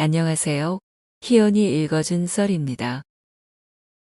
안녕하세요. 희연이 읽어준 썰입니다.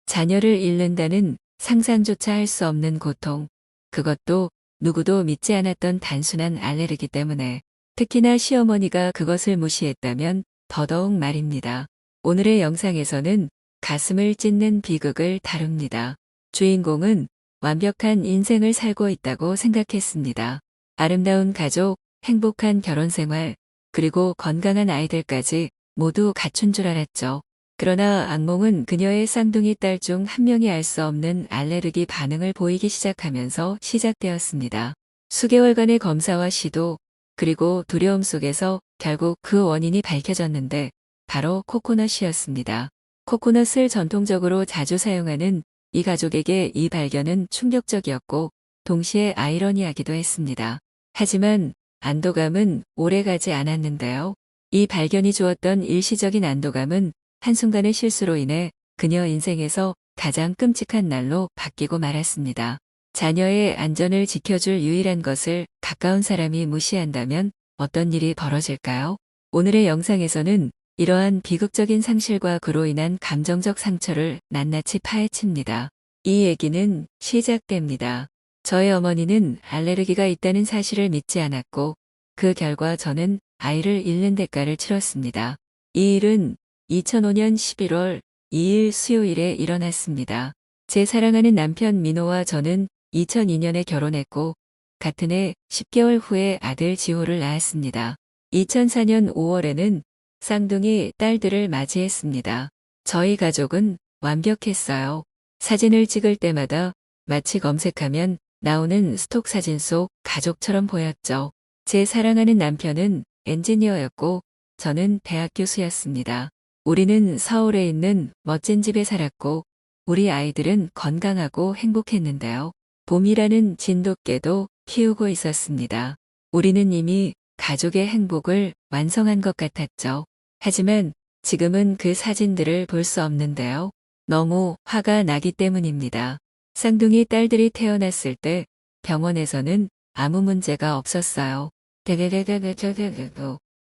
자녀를 잃는다는 상상조차 할 수 없는 고통, 그것도 누구도 믿지 않았던 단순한 알레르기 때문에 특히나 시어머니가 그것을 무시했다면 더더욱 말입니다. 오늘의 영상에서는 가슴을 찢는 비극을 다룹니다. 주인공은 완벽한 인생을 살고 있다고 생각했습니다. 아름다운 가족, 행복한 결혼 생활, 그리고 건강한 아이들까지 모두 갖춘 줄 알았죠. 그러나 악몽은 그녀의 쌍둥이 딸 중 한 명이 알 수 없는 알레르기 반응을 보이기 시작하면서 시작되었습니다. 수개월간의 검사와 시도, 그리고 두려움 속에서 결국 그 원인이 밝혀졌는데 바로 코코넛이었습니다. 코코넛을 전통적으로 자주 사용하는 이 가족에게 이 발견은 충격적이었고 동시에 아이러니하기도 했습니다. 하지만 안도감은 오래가지 않았는데요. 이 발견이 주었던 일시적인 안도감은 한순간의 실수로 인해 그녀 인생에서 가장 끔찍한 날로 바뀌고 말았습니다. 자녀의 안전을 지켜줄 유일한 것을 가까운 사람이 무시한다면 어떤 일이 벌어질까요? 오늘의 영상에서는 이러한 비극적인 상실과 그로 인한 감정적 상처를 낱낱이 파헤칩니다. 이 얘기는 시작됩니다. 저의 어머니는 알레르기가 있다는 사실을 믿지 않았고 그 결과 저는 아이를 잃는 대가를 치렀습니다. 이 일은 2005년 11월 2일 수요일에 일어났습니다. 제 사랑하는 남편 민호와 저는 2002년에 결혼했고 같은 해 10개월 후에 아들 지호를 낳았습니다. 2004년 5월에는 쌍둥이 딸들을 맞이했습니다. 저희 가족은 완벽했어요. 사진을 찍을 때마다 마치 검색하면 나오는 스톡 사진 속 가족처럼 보였죠. 제 사랑하는 남편은 엔지니어였고 저는 대학 교수였습니다. 우리는 서울에 있는 멋진 집에 살았고 우리 아이들은 건강하고 행복했는데요. 봄이라는 진돗개도 키우고 있었습니다. 우리는 이미 가족의 행복을 완성한 것 같았죠. 하지만 지금은 그 사진들을 볼 수 없는데요. 너무 화가 나기 때문입니다. 쌍둥이 딸들이 태어났을 때 병원에서는 아무 문제가 없었어요.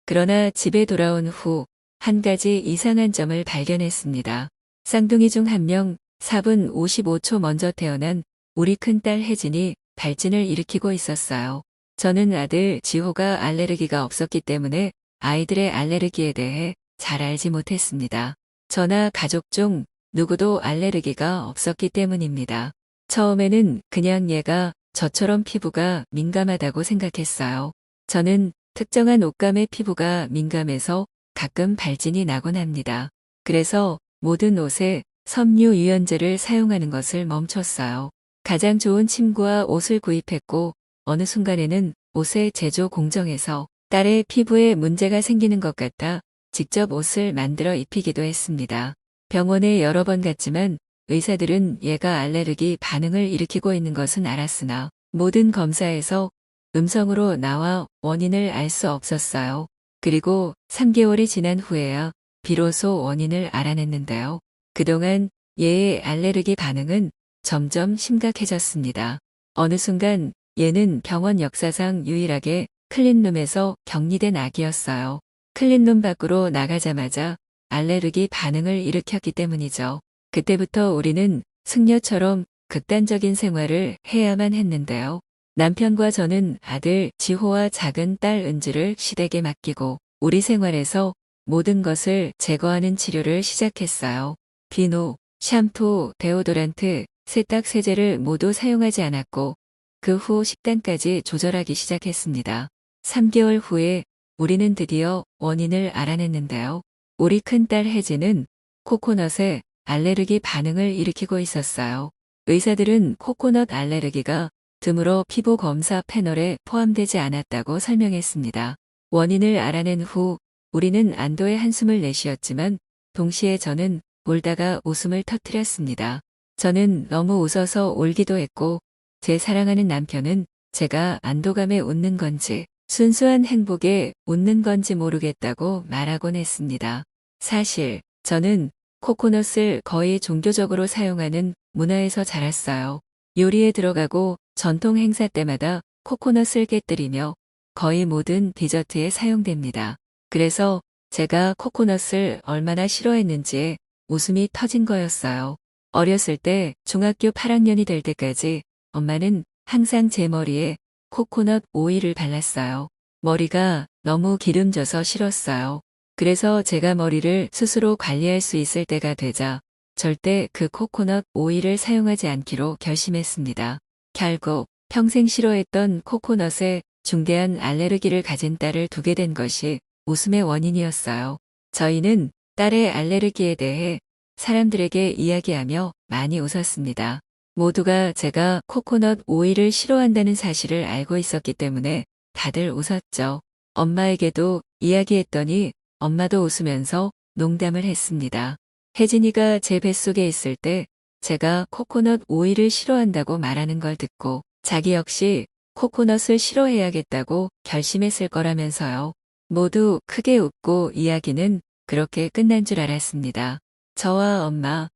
그러나 집에 돌아온 후 한 가지 이상한 점을 발견했습니다. 쌍둥이 중 한 명 4분 55초 먼저 태어난 우리 큰딸 혜진이 발진을 일으키고 있었어요. 저는 아들 지호가 알레르기가 없었기 때문에 아이들의 알레르기에 대해 잘 알지 못했습니다. 저나 가족 중 누구도 알레르기가 없었기 때문입니다. 처음에는 그냥 얘가 저처럼 피부가 민감하다고 생각했어요. 저는 특정한 옷감의 피부가 민감해서 가끔 발진이 나곤 합니다. 그래서 모든 옷에 섬유 유연제를 사용하는 것을 멈췄어요. 가장 좋은 침구와 옷을 구입했고 어느 순간에는 옷의 제조 공정에서 딸의 피부에 문제가 생기는 것 같아 직접 옷을 만들어 입히기도 했습니다. 병원에 여러 번 갔지만 의사들은 얘가 알레르기 반응을 일으키고 있는 것은 알았으나 모든 검사에서 음성으로 나와 원인을 알 수 없었어요. 그리고 3개월이 지난 후에야 비로소 원인을 알아냈는데요. 그동안 얘의 알레르기 반응은 점점 심각해졌습니다. 어느 순간 얘는 병원 역사상 유일하게 클린룸에서 격리된 아기였어요. 클린룸 밖으로 나가자마자 알레르기 반응을 일으켰기 때문이죠. 그때부터 우리는 승려처럼 극단적인 생활을 해야만 했는데요. 남편과 저는 아들 지호와 작은 딸 은지를 시댁에 맡기고 우리 생활에서 모든 것을 제거하는 치료를 시작했어요. 비누, 샴푸, 데오도란트, 세탁 세제를 모두 사용하지 않았고 그 후 식단까지 조절하기 시작했습니다. 3개월 후에 우리는 드디어 원인을 알아냈는데요. 우리 큰딸 혜진은 코코넛에 알레르기 반응을 일으키고 있었어요. 의사들은 코코넛 알레르기가 드물어 피부 검사 패널에 포함되지 않았다고 설명했습니다. 원인을 알아낸 후 우리는 안도의 한숨을 내쉬었지만 동시에 저는 울다가 웃음을 터뜨렸습니다. 저는 너무 웃어서 울기도 했고 제 사랑하는 남편은 제가 안도감에 웃는 건지 순수한 행복에 웃는 건지 모르겠다고 말하곤 했습니다. 사실 저는 코코넛을 거의 종교적으로 사용하는 문화에서 자랐어요. 요리에 들어가고 전통 행사 때마다 코코넛을 깨뜨리며 거의 모든 디저트에 사용됩니다. 그래서 제가 코코넛을 얼마나 싫어했는지에 웃음이 터진 거였어요. 어렸을 때 중학교 8학년이 될 때까지 엄마는 항상 제 머리에 코코넛 오일을 발랐어요. 머리가 너무 기름져서 싫었어요. 그래서 제가 머리를 스스로 관리할 수 있을 때가 되자 절대 그 코코넛 오일을 사용하지 않기로 결심했습니다. 결국 평생 싫어했던 코코넛에 중대한 알레르기를 가진 딸을 두게 된 것이 웃음의 원인이었어요. 저희는 딸의 알레르기에 대해 사람들에게 이야기하며 많이 웃었습니다. 모두가 제가 코코넛 오일을 싫어한다는 사실을 알고 있었기 때문에 다들 웃었죠. 엄마에게도 이야기했더니 엄마도 웃으면서 농담을 했습니다. 혜진이가 제 뱃속에 있을 때 제가 코코넛 오일을 싫어한다고 말하는 걸 듣고 자기 역시 코코넛을 싫어해야겠다고 결심했을 거라면서요. 모두 크게 웃고 이야기는 그렇게 끝난 줄 알았습니다. 저와 엄마,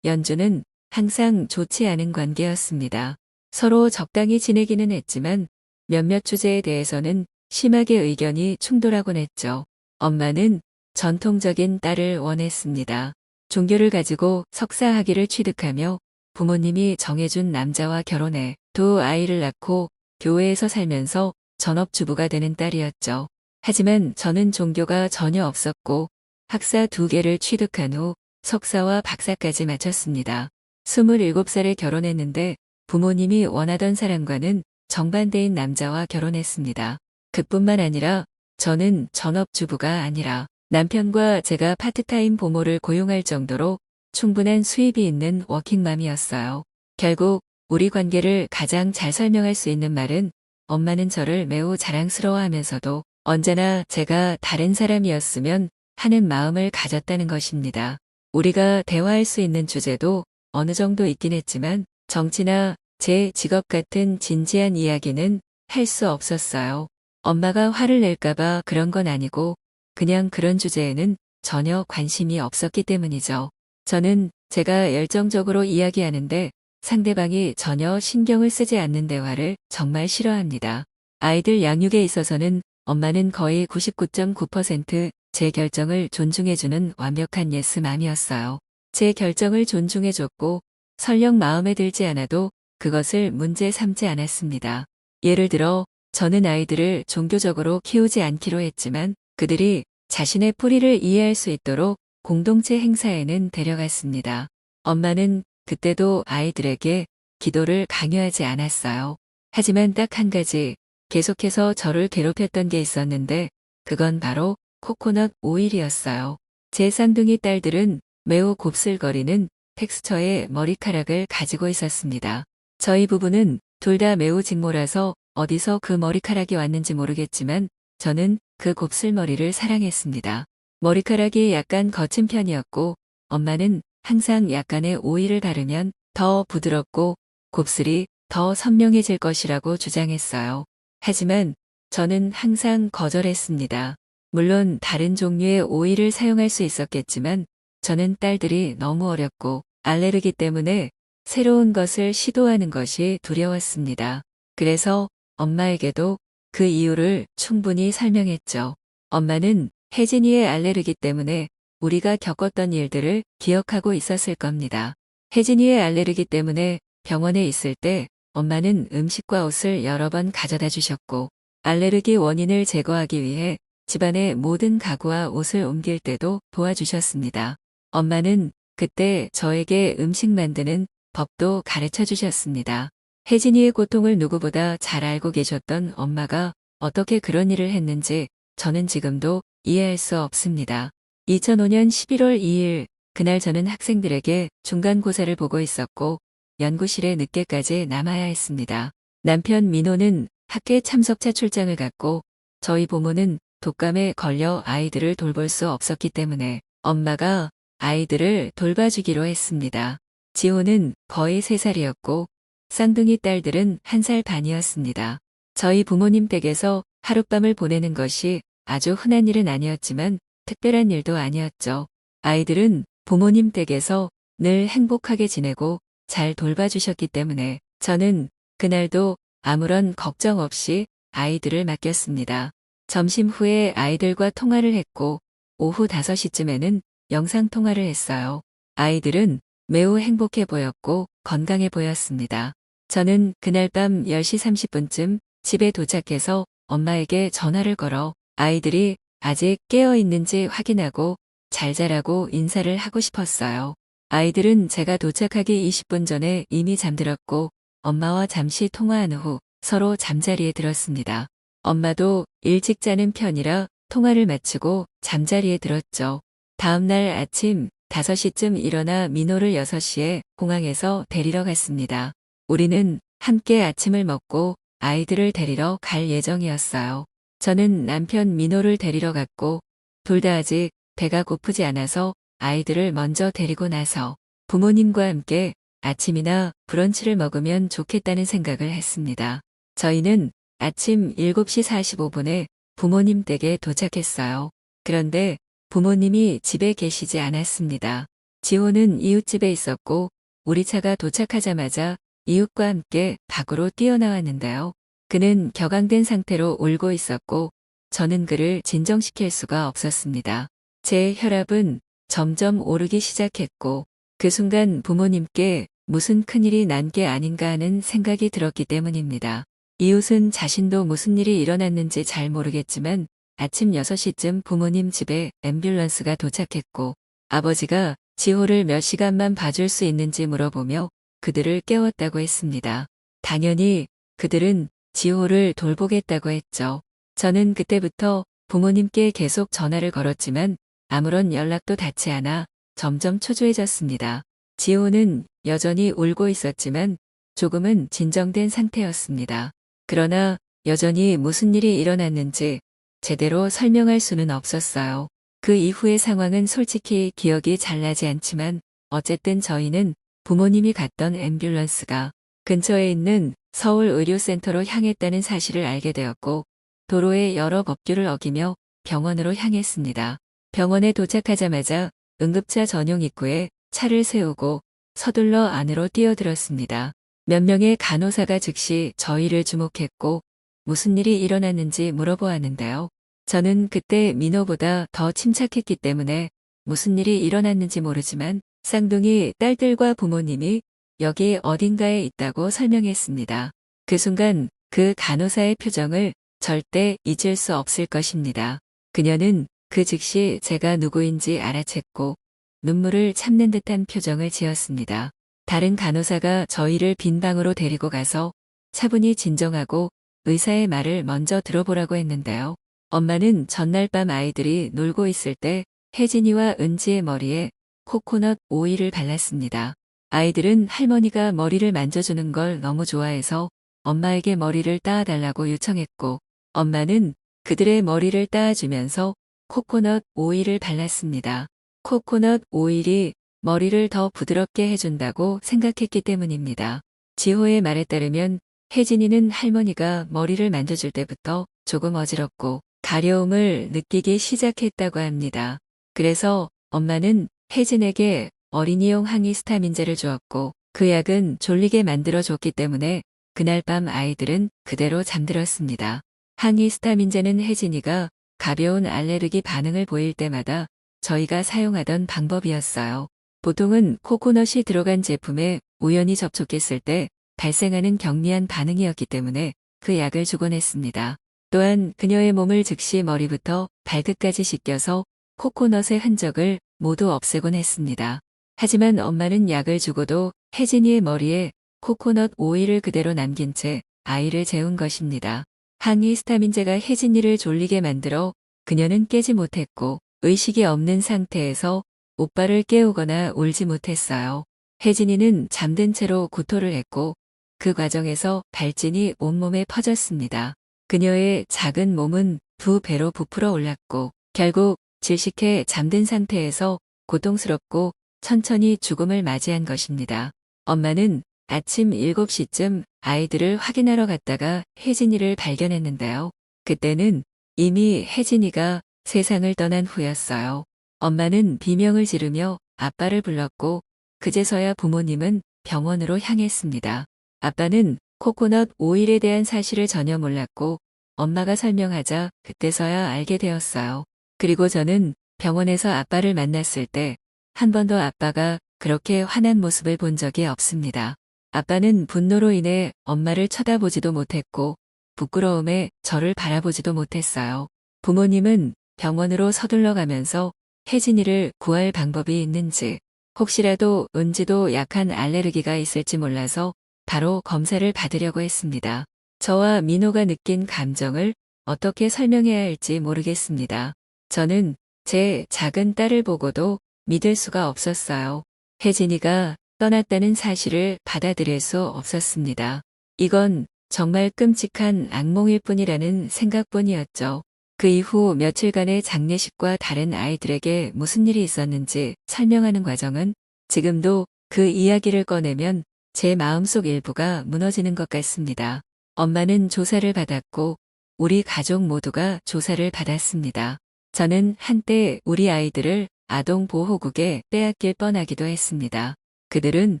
연주는 항상 좋지 않은 관계였습니다. 서로 적당히 지내기는 했지만 몇몇 주제에 대해서는 심하게 의견이 충돌하곤 했죠. 엄마는 전통적인 딸을 원했습니다. 종교를 가지고 석사 학위를 취득하며 부모님이 정해준 남자와 결혼해 두 아이를 낳고 교회에서 살면서 전업주부가 되는 딸이었죠. 하지만 저는 종교가 전혀 없었고 학사 2개를 취득한 후 석사와 박사까지 마쳤습니다. 27살에 결혼했는데 부모님이 원하던 사람과는 정반대인 남자와 결혼했습니다. 그뿐만 아니라 저는 전업주부가 아니라 남편과 제가 파트타임 보모를 고용할 정도로 충분한 수입이 있는 워킹맘이었어요. 결국 우리 관계를 가장 잘 설명할 수 있는 말은 엄마는 저를 매우 자랑스러워하면서도 언제나 제가 다른 사람이었으면 하는 마음을 가졌다는 것입니다. 우리가 대화할 수 있는 주제도 어느 정도 있긴 했지만 정치나 제 직업 같은 진지한 이야기는 할 수 없었어요. 엄마가 화를 낼까봐 그런 건 아니고 그냥 그런 주제에는 전혀 관심이 없었기 때문이죠. 저는 제가 열정적으로 이야기하는데 상대방이 전혀 신경을 쓰지 않는 대화를 정말 싫어합니다. 아이들 양육에 있어서는 엄마는 거의 99.9% 제 결정을 존중해주는 완벽한 예스맘이었어요. 제 결정을 존중해줬고 설령 마음에 들지 않아도 그것을 문제 삼지 않았습니다. 예를 들어 저는 아이들을 종교적으로 키우지 않기로 했지만 그들이 자신의 뿌리를 이해할 수 있도록 공동체 행사에는 데려갔습니다. 엄마는 그때도 아이들에게 기도를 강요하지 않았어요. 하지만 딱 한 가지 계속해서 저를 괴롭혔던 게 있었는데 그건 바로 코코넛 오일이었어요. 제 쌍둥이 딸들은 매우 곱슬거리는 텍스처의 머리카락을 가지고 있었습니다. 저희 부부는 둘 다 매우 직모라서 어디서 그 머리카락이 왔는지 모르겠지만 저는 그 곱슬머리를 사랑했습니다. 머리카락이 약간 거친 편이었고 엄마는 항상 약간의 오일을 바르면 더 부드럽고 곱슬이 더 선명해질 것이라고 주장했어요. 하지만 저는 항상 거절했습니다. 물론 다른 종류의 오일을 사용할 수 있었겠지만 저는 딸들이 너무 어렸고 알레르기 때문에 새로운 것을 시도하는 것이 두려웠습니다. 그래서 엄마에게도 그 이유를 충분히 설명했죠. 엄마는 혜진이의 알레르기 때문에 우리가 겪었던 일들을 기억하고 있었을 겁니다. 혜진이의 알레르기 때문에 병원에 있을 때 엄마는 음식과 옷을 여러 번 가져다 주셨고 알레르기 원인을 제거하기 위해 집안의 모든 가구와 옷을 옮길 때도 도와주셨습니다. 엄마는 그때 저에게 음식 만드는 법도 가르쳐 주셨습니다. 혜진이의 고통을 누구보다 잘 알고 계셨던 엄마가 어떻게 그런 일을 했는지 저는 지금도 이해할 수 없습니다. 2005년 11월 2일 그날 저는 학생들에게 중간고사를 보고 있었고 연구실에 늦게까지 남아야 했습니다. 남편 민호는 학회 참석차 출장을 갔고 저희 부모는 독감에 걸려 아이들을 돌볼 수 없었기 때문에 엄마가 아이들을 돌봐주기로 했습니다. 지호는 거의 3살이었고 쌍둥이 딸들은 1살 반이었습니다. 저희 부모님 댁에서 하룻밤을 보내는 것이 아주 흔한 일은 아니었지만 특별한 일도 아니었죠. 아이들은 부모님 댁에서 늘 행복하게 지내고 잘 돌봐주셨기 때문에 저는 그날도 아무런 걱정 없이 아이들을 맡겼습니다. 점심 후에 아이들과 통화를 했고 오후 5시쯤에는 영상통화를 했어요. 아이들은 매우 행복해 보였고 건강해 보였습니다. 저는 그날 밤 10시 30분쯤 집에 도착해서 엄마에게 전화를 걸어 아이들이 아직 깨어 있는지 확인하고 잘 자라고 인사를 하고 싶었어요. 아이들은 제가 도착하기 20분 전에 이미 잠들었고 엄마와 잠시 통화한 후 서로 잠자리에 들었습니다. 엄마도 일찍 자는 편이라 통화를 마치고 잠자리에 들었죠. 다음 날 아침 5시쯤 일어나 민호를 6시에 공항에서 데리러 갔습니다. 우리는 함께 아침을 먹고 아이들을 데리러 갈 예정이었어요. 저는 남편 민호를 데리러 갔고 둘 다 아직 배가 고프지 않아서 아이들을 먼저 데리고 나서 부모님과 함께 아침이나 브런치를 먹으면 좋겠다는 생각을 했습니다. 저희는 아침 7시 45분에 부모님 댁에 도착했어요. 그런데 부모님이 집에 계시지 않았습니다. 지호는 이웃집에 있었고 우리 차가 도착하자마자 이웃과 함께 밖으로 뛰어나왔는데요. 그는 격앙된 상태로 울고 있었고 저는 그를 진정시킬 수가 없었습니다. 제 혈압은 점점 오르기 시작했고 그 순간 부모님께 무슨 큰일이 난 게 아닌가 하는 생각이 들었기 때문입니다. 이웃은 자신도 무슨 일이 일어났는지 잘 모르겠지만 아침 6시쯤 부모님 집에 앰뷸런스가 도착했고 아버지가 지호를 몇 시간만 봐줄 수 있는지 물어보며 그들을 깨웠다고 했습니다. 당연히 그들은 지호를 돌보겠다고 했죠. 저는 그때부터 부모님께 계속 전화를 걸었지만 아무런 연락도 닿지 않아 점점 초조해졌습니다. 지호는 여전히 울고 있었지만 조금은 진정된 상태였습니다. 그러나 여전히 무슨 일이 일어났는지 제대로 설명할 수는 없었어요. 그 이후의 상황은 솔직히 기억이 잘 나지 않지만 어쨌든 저희는 부모님이 갔던 앰뷸런스가 근처에 있는 서울의료센터로 향했다는 사실을 알게 되었고 도로의 여러 법규를 어기며 병원으로 향했습니다. 병원에 도착하자마자 응급차 전용 입구에 차를 세우고 서둘러 안으로 뛰어들었습니다. 몇 명의 간호사가 즉시 저희를 주목했고 무슨 일이 일어났는지 물어보았는데요. 저는 그때 민호보다 더 침착했기 때문에 무슨 일이 일어났는지 모르지만 쌍둥이 딸들과 부모님이 여기 어딘가에 있다고 설명했습니다. 그 순간 그 간호사의 표정을 절대 잊을 수 없을 것입니다. 그녀는 그 즉시 제가 누구인지 알아챘고 눈물을 참는 듯한 표정을 지었습니다. 다른 간호사가 저희를 빈 방으로 데리고 가서 차분히 진정하고 의사의 말을 먼저 들어보라고 했는데요. 엄마는 전날 밤 아이들이 놀고 있을 때 혜진이와 은지의 머리에 코코넛 오일을 발랐습니다. 아이들은 할머니가 머리를 만져주는 걸 너무 좋아해서 엄마에게 머리를 따아달라고 요청했고 엄마는 그들의 머리를 따아주면서 코코넛 오일을 발랐습니다. 코코넛 오일이 머리를 더 부드럽게 해준다고 생각했기 때문입니다. 지호의 말에 따르면 혜진이는 할머니가 머리를 만져줄 때부터 조금 어지럽고 가려움을 느끼기 시작했다고 합니다. 그래서 엄마는 혜진에게 어린이용 항히스타민제를 주었고 그 약은 졸리게 만들어줬기 때문에 그날 밤 아이들은 그대로 잠들었습니다. 항히스타민제는 혜진이가 가벼운 알레르기 반응을 보일 때마다 저희가 사용하던 방법이었어요. 보통은 코코넛이 들어간 제품에 우연히 접촉했을 때 발생하는 경미한 반응이었기 때문에 그 약을 주곤 했습니다. 또한 그녀의 몸을 즉시 머리부터 발끝까지 씻겨서 코코넛의 흔적을 모두 없애곤 했습니다. 하지만 엄마는 약을 주고도 혜진이의 머리에 코코넛 오일을 그대로 남긴 채 아이를 재운 것입니다. 항히스타민제가 혜진이를 졸리게 만들어 그녀는 깨지 못했고 의식이 없는 상태에서 오빠를 깨우거나 울지 못했어요. 혜진이는 잠든 채로 구토를 했고 그 과정에서 발진이 온몸에 퍼졌습니다. 그녀의 작은 몸은 2배로 부풀어 올랐고 결국 질식해 잠든 상태에서 고통스럽고 천천히 죽음을 맞이한 것입니다. 엄마는 아침 7시쯤 아이들을 확인하러 갔다가 혜진이를 발견했는데요. 그때는 이미 혜진이가 세상을 떠난 후였어요. 엄마는 비명을 지르며 아빠를 불렀고 그제서야 부모님은 병원으로 향했습니다. 아빠는 코코넛 오일에 대한 사실을 전혀 몰랐고 엄마가 설명하자 그때서야 알게 되었어요. 그리고 저는 병원에서 아빠를 만났을 때 한 번도 아빠가 그렇게 화난 모습을 본 적이 없습니다. 아빠는 분노로 인해 엄마를 쳐다보지도 못했고 부끄러움에 저를 바라보지도 못했어요. 부모님은 병원으로 서둘러 가면서 혜진이를 구할 방법이 있는지, 혹시라도 은지도 약한 알레르기가 있을지 몰라서 바로 검사를 받으려고 했습니다. 저와 민호가 느낀 감정을 어떻게 설명해야 할지 모르겠습니다. 저는 제 작은 딸을 보고도 믿을 수가 없었어요. 혜진이가 떠났다는 사실을 받아들일 수 없었습니다. 이건 정말 끔찍한 악몽일 뿐이라는 생각뿐이었죠. 그 이후 며칠간의 장례식과 다른 아이들에게 무슨 일이 있었는지 설명하는 과정은 지금도 그 이야기를 꺼내면 제 마음속 일부가 무너지는 것 같습니다. 엄마는 조사를 받았고 우리 가족 모두가 조사를 받았습니다. 저는 한때 우리 아이들을 아동보호국에 빼앗길 뻔하기도 했습니다. 그들은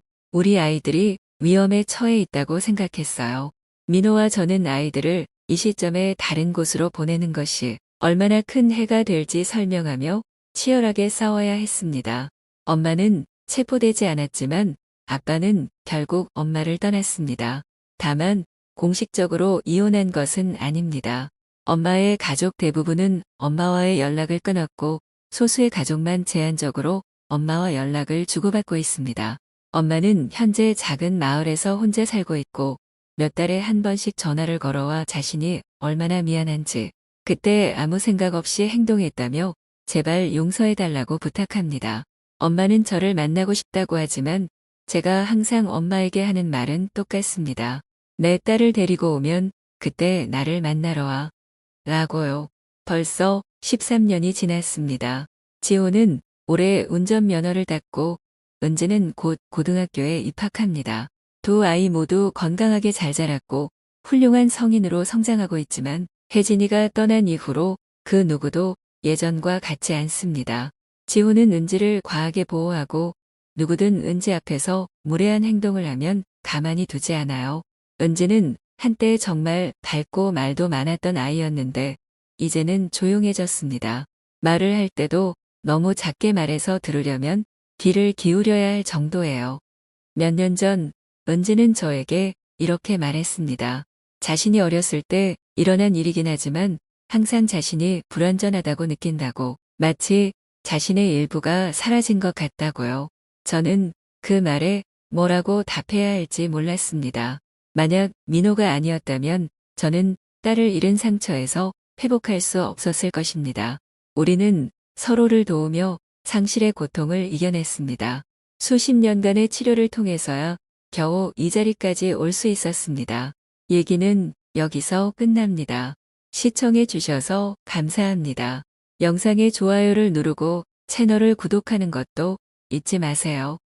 우리 아이들이 위험에 처해 있다고 생각했어요. 민호와 저는 아이들을 이 시점에 다른 곳으로 보내는 것이 얼마나 큰 해가 될지 설명하며 치열하게 싸워야 했습니다. 엄마는 체포되지 않았지만 아빠는 결국 엄마를 떠났습니다. 다만 공식적으로 이혼한 것은 아닙니다. 엄마의 가족 대부분은 엄마와의 연락을 끊었고 소수의 가족만 제한적으로 엄마와 연락을 주고받고 있습니다. 엄마는 현재 작은 마을에서 혼자 살고 있고 몇 달에 한 번씩 전화를 걸어와 자신이 얼마나 미안한지, 그때 아무 생각 없이 행동했다며 제발 용서해달라고 부탁합니다. 엄마는 저를 만나고 싶다고 하지만 제가 항상 엄마에게 하는 말은 똑같습니다. 내 딸을 데리고 오면 그때 나를 만나러 와. 라고요. 벌써 13년이 지났습니다. 지호는 올해 운전면허를 땄고 은지는 곧 고등학교에 입학합니다. 두 아이 모두 건강하게 잘 자랐고 훌륭한 성인으로 성장하고 있지만 혜진이가 떠난 이후로 그 누구도 예전과 같지 않습니다. 지호는 은지를 과하게 보호하고 누구든 은지 앞에서 무례한 행동을 하면 가만히 두지 않아요. 은지는 한때 정말 밝고 말도 많았던 아이였는데 이제는 조용해졌습니다. 말을 할 때도 너무 작게 말해서 들으려면 귀를 기울여야 할 정도예요. 몇 년 전 은지는 저에게 이렇게 말했습니다. 자신이 어렸을 때 일어난 일이긴 하지만 항상 자신이 불완전하다고 느낀다고, 마치 자신의 일부가 사라진 것 같다고요. 저는 그 말에 뭐라고 답해야 할지 몰랐습니다. 만약 민호가 아니었다면 저는 딸을 잃은 상처에서 회복할 수 없었을 것입니다. 우리는 서로를 도우며 상실의 고통을 이겨냈습니다. 수십 년간의 치료를 통해서야 겨우 이 자리까지 올 수 있었습니다. 얘기는 여기서 끝납니다. 시청해 주셔서 감사합니다. 영상의 좋아요를 누르고 채널을 구독하는 것도 잊지 마세요.